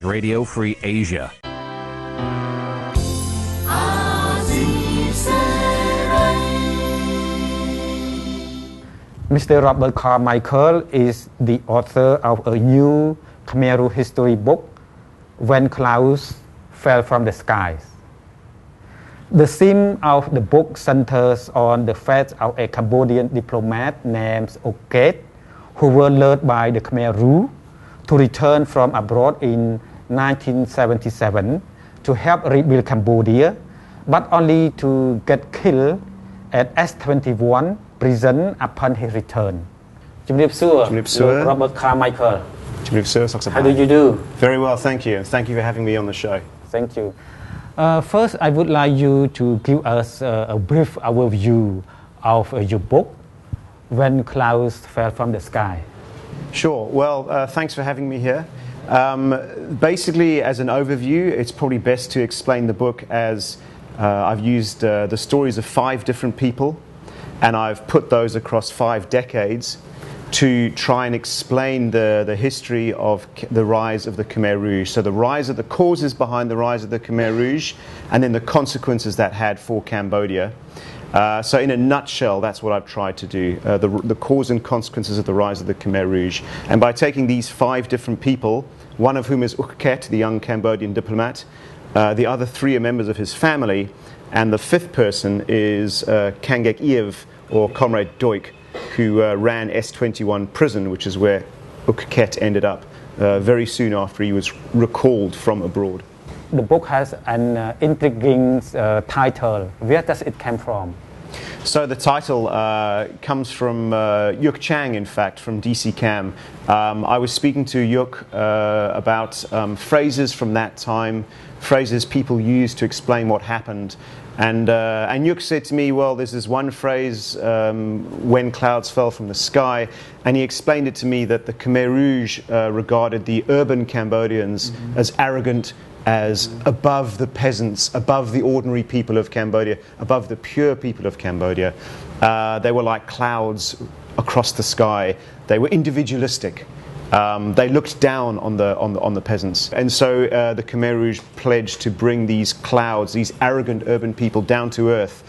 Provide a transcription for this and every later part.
Radio Free Asia. Mr. Robert Carmichael is the author of a new Khmer history book, When Clouds Fell from the Skies. The theme of the book centers on the fate of a Cambodian diplomat named Oket, who were lured by the Khmer rule to return from abroad in 1977 to help rebuild Cambodia, but only to get killed at S21 prison upon his return. Robert Carmichael. How do you do? Very well, thank you. Thank you for having me on the show. Thank you. First, I would like you to give us a brief overview of your book, When Clouds Fell from the Sky. Sure. Well, thanks for having me here. Basically, as an overview, it's probably best to explain the book as I've used the stories of 5 different people, and I've put those across 5 decades to try and explain the history of the rise of the Khmer Rouge. So the rise of the causes behind the rise of the Khmer Rouge, and then the consequences that had for Cambodia. So in a nutshell, that's what I've tried to do, the cause and consequences of the rise of the Khmer Rouge. And by taking these 5 different people, one of whom is Ukket, the young Cambodian diplomat, the other 3 are members of his family, and the 5th person is Kangek Iev, or Comrade Doik, who ran S21 prison, which is where Ukket ended up very soon after he was recalled from abroad. The book has an intriguing title. Where does it come from? So the title comes from Yuk Chang, in fact, from DC Cam. I was speaking to Yuk about phrases from that time, phrases people used to explain what happened. And Yuk said to me, well, there's this one phrase, when clouds fell from the sky, and he explained it to me that the Khmer Rouge regarded the urban Cambodians as arrogant, as above the peasants, above the ordinary people of Cambodia, above the pure people of Cambodia. They were like clouds across the sky. They were individualistic. They looked down on the peasants. And so the Khmer Rouge pledged to bring these clouds, these arrogant urban people, down to earth,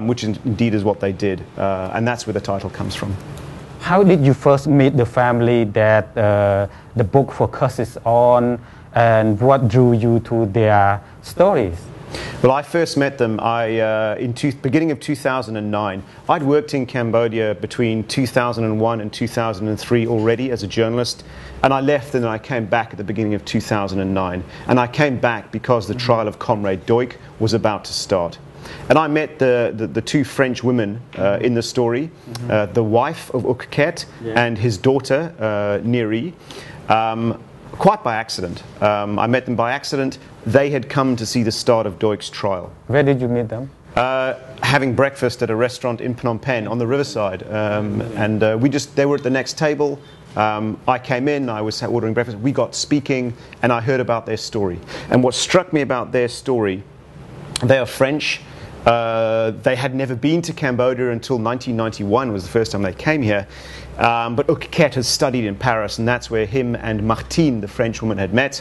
which indeed is what they did. And that's where the title comes from. How did you first meet the family that the book focuses on, and what drew you to their stories? Well, I first met them beginning of 2009. I'd worked in Cambodia between 2001 and 2003 already as a journalist, and I left and then I came back at the beginning of 2009. And I came back because the trial of Comrade Doik was about to start. And I met the 2 French women in the story, the wife of Ukket and his daughter, Neri. Quite by accident. I met them by accident. They had come to see the start of Doik's trial. Where did you meet them? Having breakfast at a restaurant in Phnom Penh on the riverside. They were at the next table. I came in, I was ordering breakfast. We got speaking, and I heard about their story. And what struck me about their story, they are French. They had never been to Cambodia until 1991 was the first time they came here. But Ukket has studied in Paris, and that's where him and Martine, the French woman, had met.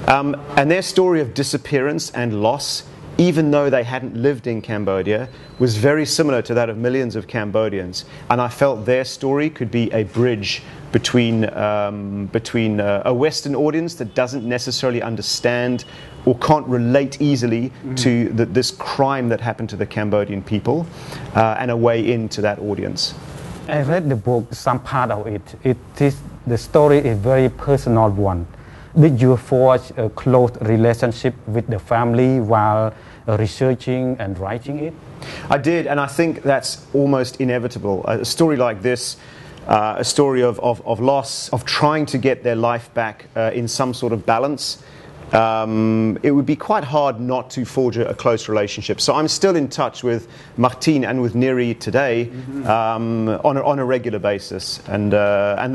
And their story of disappearance and loss, even though they hadn't lived in Cambodia, was very similar to that of millions of Cambodians. And I felt their story could be a bridge between a Western audience that doesn't necessarily understand or can't relate easily to this crime that happened to the Cambodian people, and a way into that audience. I read the book, some part of it. The story is a very personal one. Did you forge a close relationship with the family while researching and writing it? I did, and I think that's almost inevitable. A story like this, a story of loss, of trying to get their life back in some sort of balance, it would be quite hard not to forge a close relationship. So I'm still in touch with Martine and with Neri today on a regular basis, and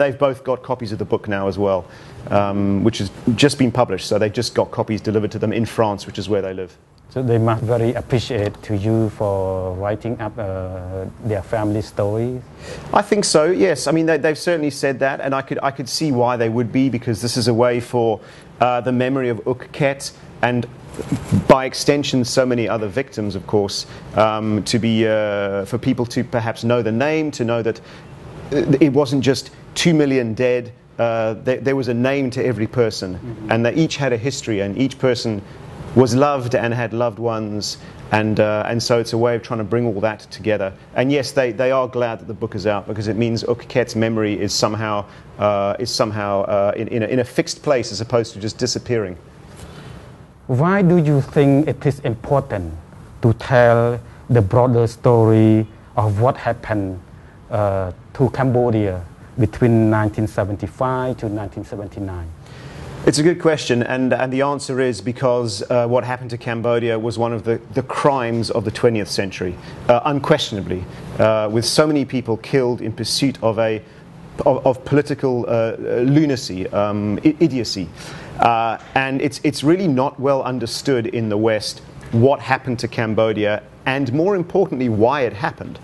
they've both got copies of the book now as well, which has just been published. So they've just got copies delivered to them in France, which is where they live. So they must very appreciate to you for writing up their family stories. I think so. Yes. I mean, they've certainly said that, and I could see why they would be, because this is a way for the memory of Uk Ket, and by extension so many other victims, of course, to be for people to perhaps know the name, to know that it wasn't just 2 million dead. There was a name to every person, and they each had a history, and each person was loved and had loved ones, and so it's a way of trying to bring all that together. And yes, they are glad that the book is out, because it means Uk Ket's memory is somehow in a fixed place as opposed to just disappearing. Why do you think it is important to tell the broader story of what happened to Cambodia between 1975 to 1979? It's a good question, and the answer is because what happened to Cambodia was one of the crimes of the 20th century, unquestionably, with so many people killed in pursuit of political lunacy, idiocy. And it's really not well understood in the West what happened to Cambodia, and more importantly, why it happened.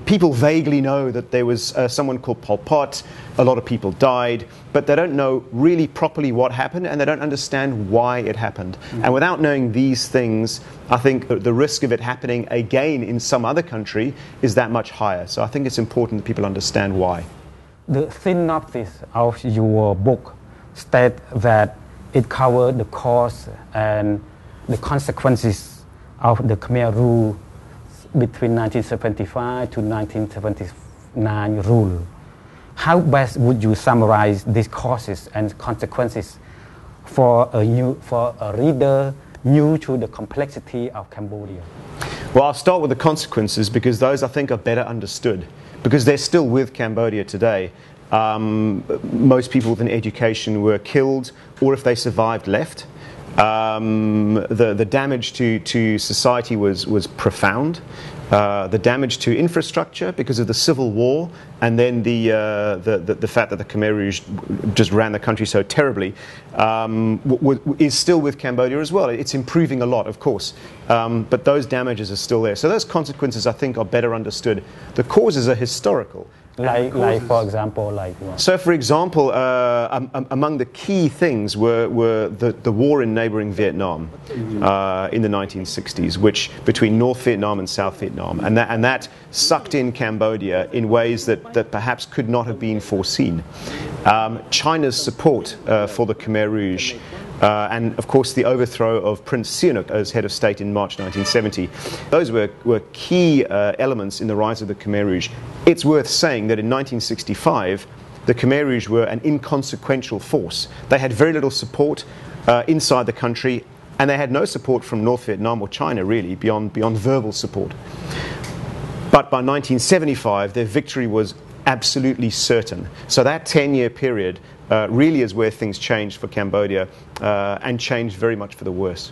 People vaguely know that there was someone called Pol Pot, a lot of people died, but they don't know really properly what happened, and they don't understand why it happened. And without knowing these things, I think the risk of it happening again in some other country is that much higher. So I think it's important that people understand why. The synopsis of your book states that it covered the cause and the consequences of the Khmer rule between 1975 to 1979 rule. How best would you summarize these causes and consequences for a reader new to the complexity of Cambodia? Well, I'll start with the consequences, because those I think are better understood, because they're still with Cambodia today. Most people with an education were killed, or if they survived, left. The damage to society was profound. The damage to infrastructure because of the civil war, and then the fact that the Khmer Rouge just ran the country so terribly, is still with Cambodia as well. It's improving a lot, of course, but those damages are still there. So those consequences, I think, are better understood. The causes are historical. Like for example, like what? So, for example, among the key things were the war in neighboring Vietnam in the 1960s, which between North Vietnam and South Vietnam, and that sucked in Cambodia in ways that perhaps could not have been foreseen. China's support for the Khmer Rouge, and of course the overthrow of Prince Sihanouk as head of state in March 1970. Those were key elements in the rise of the Khmer Rouge. It's worth saying that in 1965, the Khmer Rouge were an inconsequential force. They had very little support inside the country, and they had no support from North Vietnam or China, really, beyond verbal support. But by 1975, their victory was absolutely certain. So that 10-year period really is where things changed for Cambodia, and changed very much for the worse.